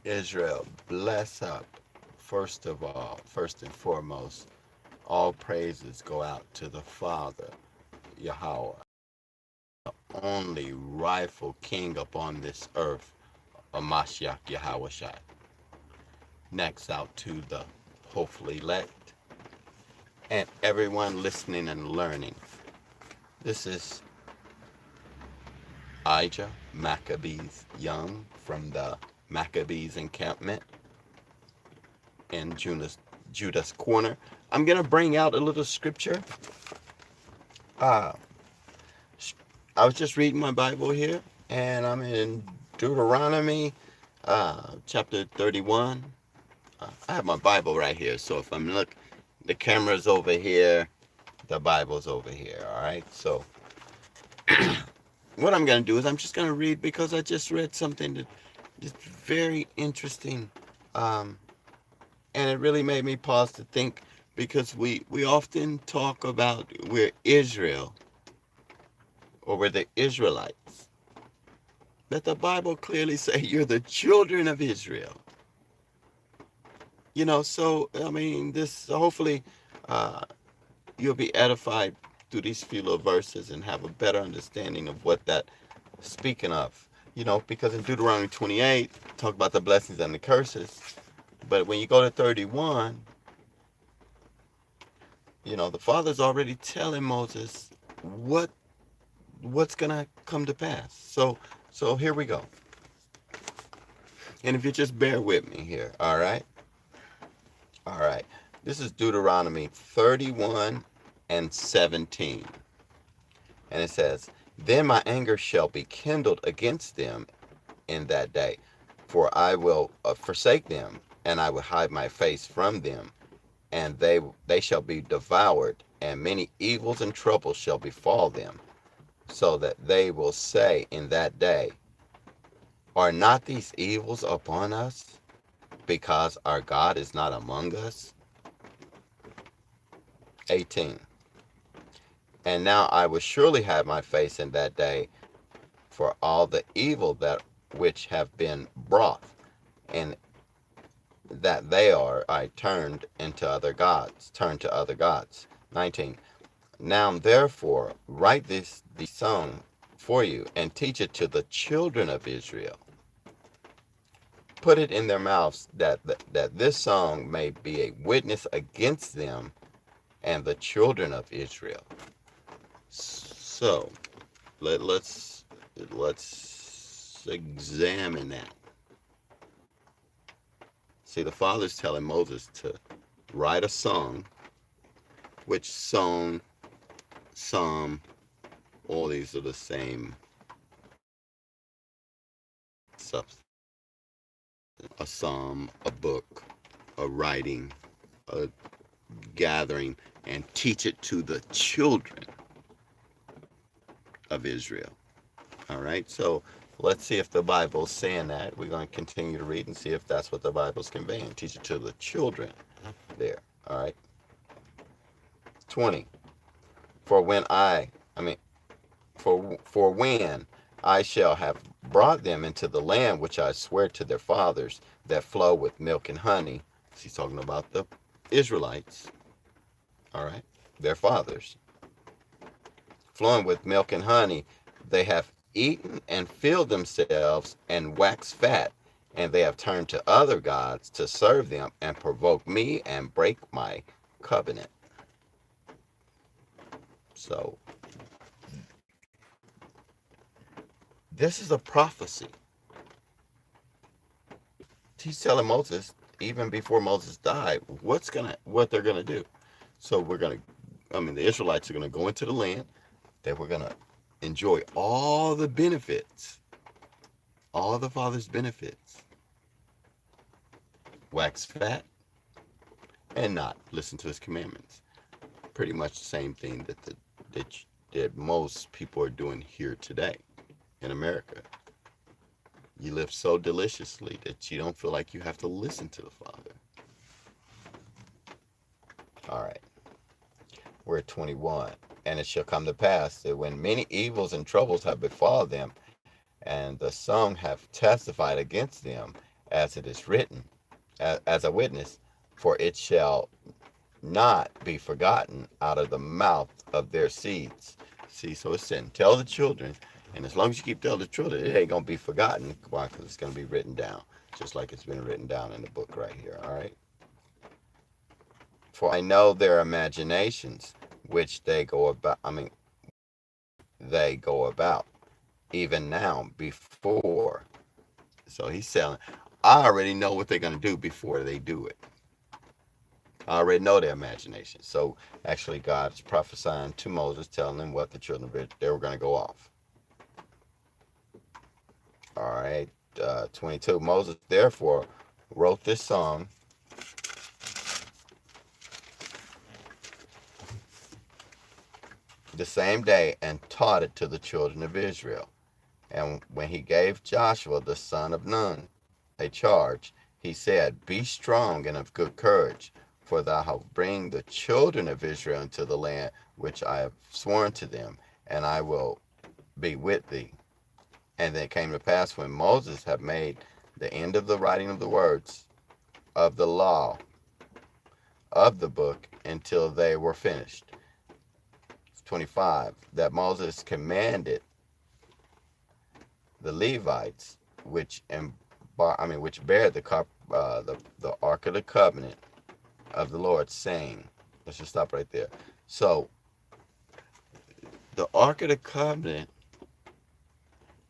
Israel, bless up. First of all, first and foremost, all praises go out to the Father, Yahweh, only rightful king upon this earth, Amashiach Yahweh Shai. Next out to the hopefully elect and everyone listening and learning. This is Ijah Maccabees Young from the Maccabees encampment in Judah's Corner. I'm going to bring out a little scripture. Uh, I was just reading my Bible here, and I'm in Deuteronomy chapter 31. I have my Bible right here, so if I'm look, the camera's over here, the Bible's over here, all right? So what I'm going to do is I'm just going to read because I just read something that is very interesting, um, and it really made me pause to think because we often talk about we're Israel or we're the Israelites. Let the Bible clearly say you're the children of Israel. So I mean, this hopefully uh, you'll be edified through these few little verses and have a better understanding of what that speaking of. Because in Deuteronomy 28, talk about the blessings and the curses. But when you go to 31, the Father's already telling Moses what's gonna come to pass. So here we go. And if you just bear with me here, all right? All right. This is Deuteronomy 31 and 17. And it says, "Then my anger shall be kindled against them in that day, for I will forsake them, and I will hide my face from them, and they shall be devoured, and many evils and troubles shall befall them, so that they will say in that day, are not these evils upon us, because our God is not among us?" 18. "And now I will surely have my face in that day for all the evil that which have been brought, and that they are I turned to other gods." 19. "Now therefore write the song for you, and teach it to the children of Israel. Put it in their mouths, that this song may be a witness against them and the children of Israel." So let's examine that. See, the Father's telling Moses to write a song, which song, psalm, all these are the same substance. A psalm, a book, a writing, a gathering, and teach it to the children of Israel. All right, so let's see if the Bible's saying that. We're going to continue to read and see if that's what the Bible's conveying. Teach it to the children there. All right. 20. For when I mean, for when I shall have brought them into the land which I swear to their fathers, that flow with milk and honey. He's talking about the Israelites. All right. Their fathers. Flowing with milk and honey, they have eaten and filled themselves and waxed fat, and they have turned to other gods to serve them and provoke me and break my covenant. So this is a prophecy. He's telling Moses, even before Moses died, what they're gonna do. So the Israelites are gonna go into the land. That we're gonna enjoy all the benefits, all the Father's benefits, wax fat, and not listen to His commandments. Pretty much the same thing that most people are doing here today in America. You live so deliciously that you don't feel like you have to listen to the Father. All right, we're at 21. "And it shall come to pass that when many evils and troubles have befallen them, and the song have testified against them, as it is written, as a witness, for it shall not be forgotten out of the mouth of their seeds. See, so it's saying, tell the children, and as long as you keep telling the children, it ain't going to be forgotten. Why? Because it's going to be written down, just like it's been written down in the book right here, all right? For I know their imaginations, which they go about, they go about, even now, before. So he's saying, I already know what they're going to do before they do it. I already know their imagination. So actually, God is prophesying to Moses, telling them what the children of Israel, they were going to go off. All right, 22. Moses therefore wrote this song the same day and taught it to the children of Israel. And when he gave Joshua the son of Nun a charge, he said, be strong and of good courage, for thou shalt bring the children of Israel into the land which I have sworn to them, and I will be with thee. And then it came to pass, when Moses had made the end of the writing of the words of the law of the book until they were finished. 25. That Moses commanded the Levites, which bear the Ark of the Covenant of the Lord, saying, let's just stop right there. So the Ark of the Covenant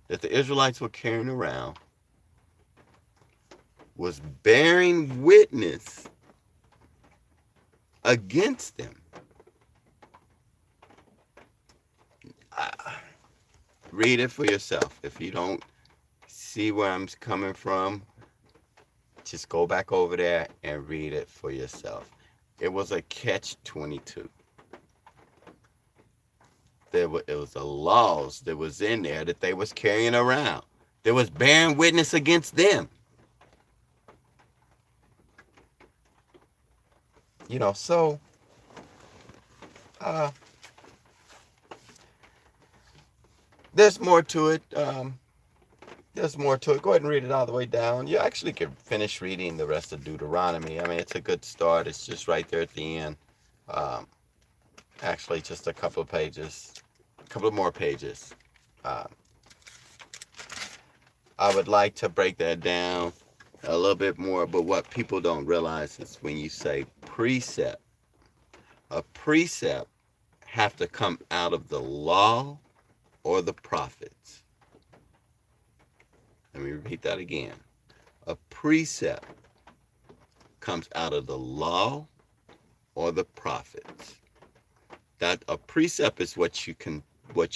that the Israelites were carrying around was bearing witness against them. Read it for yourself. If you don't see where I'm coming from, just go back over there and read it for yourself. It was a catch-22. It was the laws that was in there that they was carrying around. They was bearing witness against them. So there's more to it. There's more to it. Go ahead and read it all the way down. You actually can finish reading the rest of Deuteronomy. It's a good start. It's just right there at the end. Actually, just a couple of more pages. I would like to break that down a little bit more, but what people don't realize is when you say precept, a precept have to come out of the law or the prophets. Let me repeat that again. A precept comes out of the law or the prophets. That a precept is what you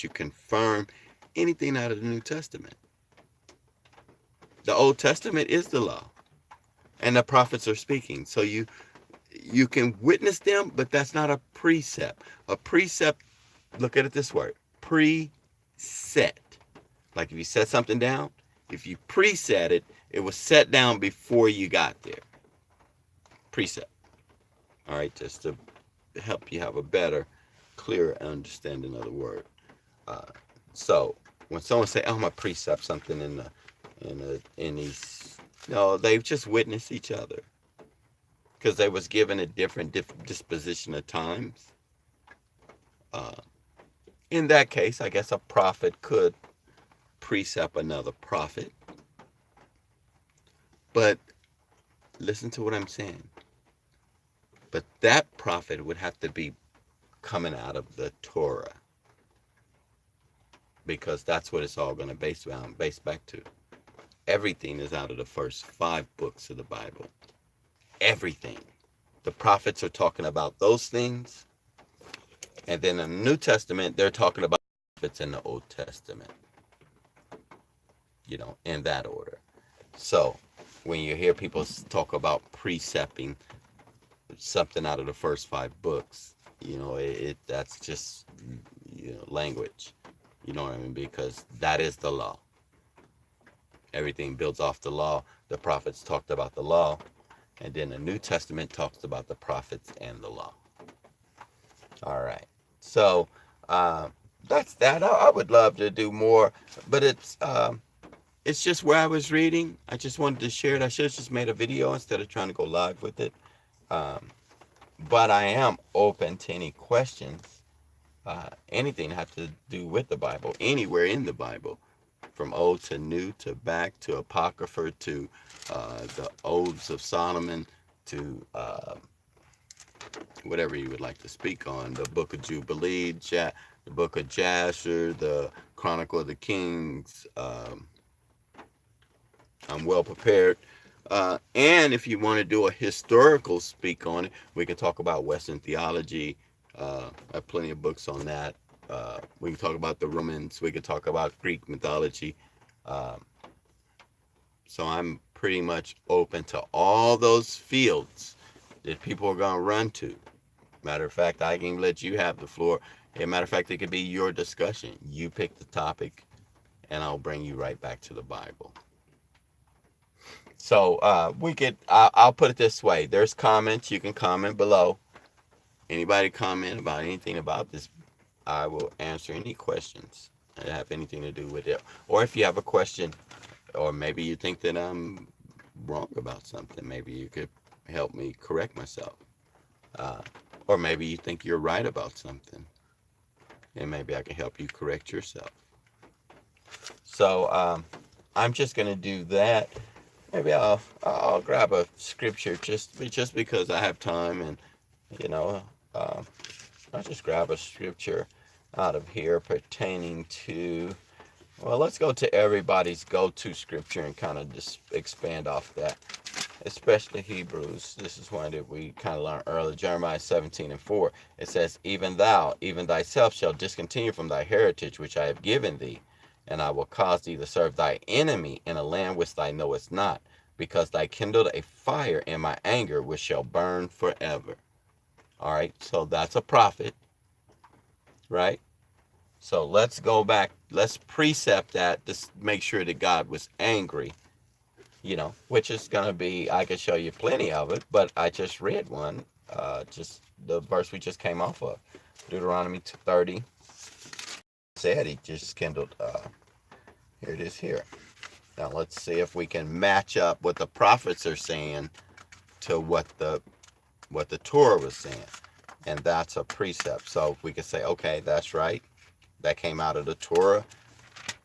confirm anything out of the New Testament. The Old Testament is the law, and the prophets are speaking. So you can witness them, but that's not a precept. A precept, look at it this way: preset. Like if you set something down, if you preset it, it was set down before you got there. Precept. All right, just to help you have a better, clearer understanding of the word. So when someone say, "Oh, I'm gonna precept something in these," no, they've just witnessed each other because they was given a different disposition of times. In that case, I guess a prophet could precept another prophet. But listen to what I'm saying. But that prophet would have to be coming out of the Torah, because that's what it's all going to base back to. Everything is out of the first 5 books of the Bible. Everything. The prophets are talking about those things. And then in the New Testament, they're talking about prophets in the Old Testament. In that order. So when you hear people talk about precepting something out of the first 5 books, that's just language. You know what I mean? Because that is the law. Everything builds off the law. The prophets talked about the law, and then the New Testament talks about the prophets and the law. All right. So that's that. I would love to do more, but it's just where I was reading. I just wanted to share it. I should have just made a video instead of trying to go live with it. Um, but I am open to any questions. Anything have to do with the Bible, anywhere in the Bible, from Old to New to back to Apocrypha to the Odes of Solomon to whatever you would like to speak on. The Book of Jubilee, the Book of Jasher, the Chronicle of the Kings. I'm well prepared. And if you want to do a historical speak on it, we can talk about Western theology. I have plenty of books on that. We can talk about the Romans. We can talk about Greek mythology. Um, so I'm pretty much open to all those fields that people are going to run to. Matter of fact, I can let you have the floor. As a matter of fact, it could be your discussion. You pick the topic, and I'll bring you right back to the Bible. So I'll put it this way. There's comments. You can comment below. Anybody comment about anything about this, I will answer any questions that have anything to do with it. Or if you have a question, or maybe you think that I'm wrong about something, maybe you could help me correct myself. Or maybe you think you're right about something, and maybe I can help you correct yourself. So I'm just going to do that. Maybe I'll grab a scripture just because I have time, and you know, I'll just grab a scripture out of here pertaining to. Well, let's go to everybody's go-to scripture and kind of just expand off that, especially Hebrews. This is one that we kind of learned earlier. Jeremiah 17:4. It says, "Even thou, even thyself, shall discontinue from thy heritage which I have given thee, and I will cause thee to serve thy enemy in a land which thou knowest not, because thou kindled a fire in my anger which shall burn forever." All right, so that's a prophet, right? So let's go back. Let's precept that to make sure that God was angry, which is going to be, I could show you plenty of it, but I just read one, just the verse we just came off of. Deuteronomy 30 said he just kindled, here it is here. Now let's see if we can match up what the prophets are saying to what the Torah was saying. And that's a precept. So we could say, okay, that's right. That came out of the Torah.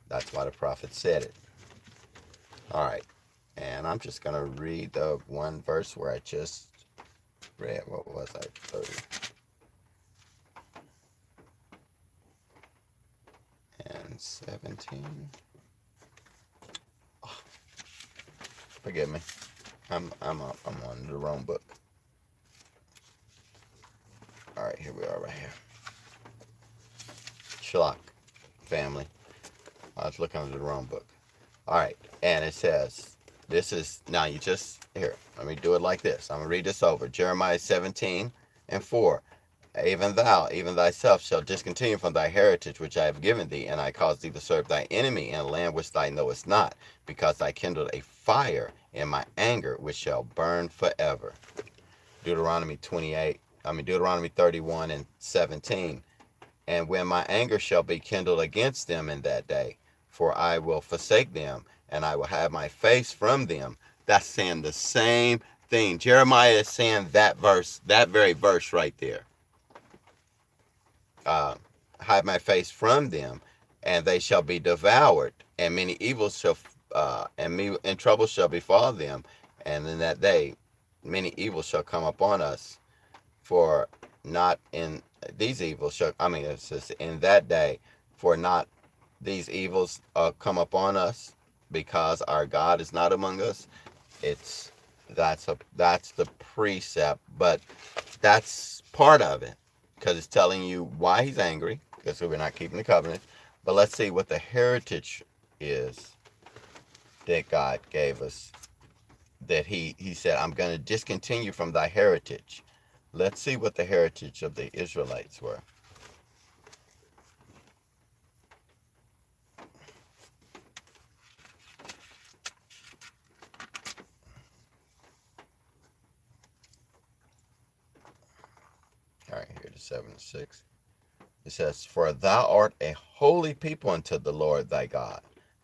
That's why the prophet said it. All right. And I'm just going to read the one verse where I just read. What was I? 30. And 17. Oh, forgive me. I'm on the wrong book. All right, here we are right here. Shalak family. I was looking under the wrong book. All right, and it says, this is, now you just, here, let me do it like this. I'm going to read this over. Jeremiah 17:4. "Even thou, even thyself, shall discontinue from thy heritage which I have given thee, and I cause thee to serve thy enemy in a land which thou knowest not, because I kindled a fire in my anger which shall burn forever." Deuteronomy 31:17. "And when my anger shall be kindled against them in that day, for I will forsake them, and I will have my face from them." That's saying the same thing. Jeremiah is saying that verse, that very verse right there. Hide my face from them, and they shall be devoured, and many evils shall, and trouble shall befall them, and in that day many evils shall come upon us. For not in these evils shall, it says in that day, for not these evils come upon us, because our God is not among us. That's the precept, but that's part of it, because it's telling you why he's angry, because we're not keeping the covenant. But let's see what the heritage is that God gave us, that he said, "I'm going to discontinue from thy heritage." Let's see what the heritage of the Israelites were. All right, here to 7:6. It says, "For thou art a holy people unto the Lord thy God.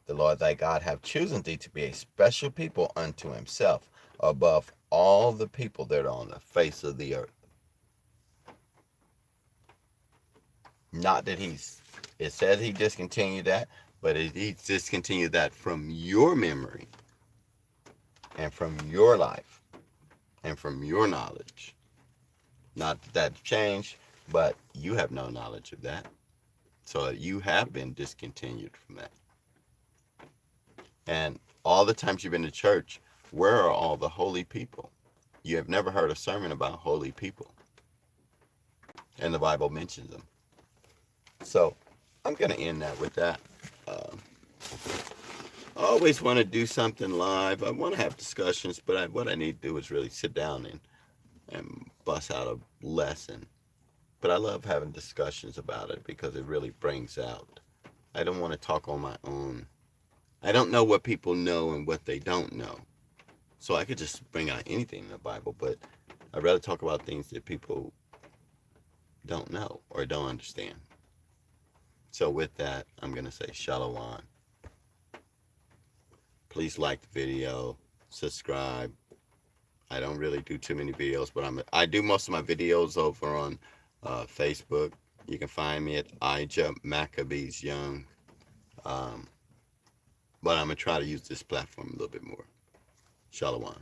The Lord thy God hath chosen thee to be a special people unto himself, above all the people that are on the face of the earth. Not that it says he discontinued that, but he discontinued that from your memory and from your life and from your knowledge. Not that that's changed, but you have no knowledge of that. So you have been discontinued from that. And all the times you've been to church, where are all the holy people? You have never heard a sermon about holy people. And the Bible mentions them. So I'm going to end that with that. I always want to do something live. I want to have discussions, but what I need to do is really sit down and bust out a lesson. But I love having discussions about it because it really brings out. I don't want to talk on my own. I don't know what people know and what they don't know. So I could just bring out anything in the Bible, but I'd rather talk about things that people don't know or don't understand. So with that, I'm going to say Shalom. Please like the video, subscribe. I don't really do too many videos, but I do most of my videos over on Facebook. You can find me at Ijah Maccabees Young. But I'm going to try to use this platform a little bit more. Shalom.